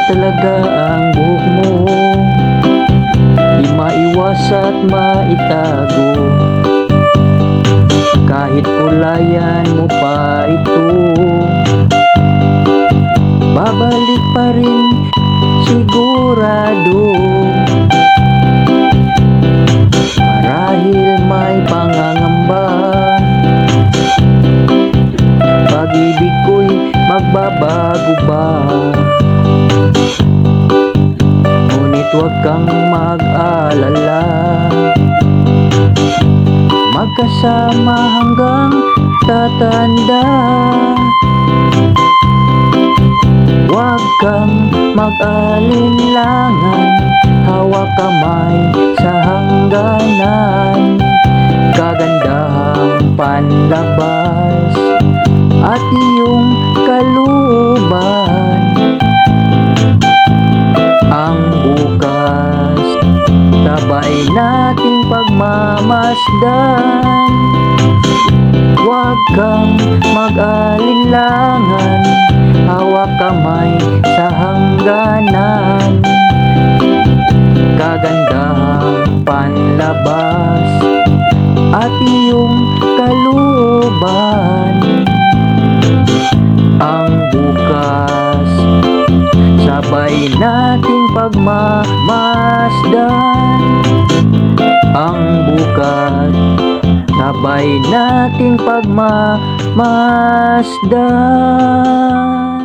talaga ang buhok mo, di maiwas at maitago. Kahit kulayan mo pa ito, babalik pa rin sigurado. Marahil may pangangamba, pag-ibig ko'y magbabago ba? Ngunit huwag kang mag-alala, magkasama hanggang tatanda. Huwag kang mag-alinlangan, hawak kamay sa hangganan. Kagandahang panlabas at iyong kalooban. Ang bukas, sabay nating pagmamasdan. Huwag kang mag-alinlangan, hawak kamay sa hangganan. Kagandahang panlabas at iyong kalooban. Ang bukas, sabay nating pagmamasdan. Ang bukas, sabay nating pagmamasdan.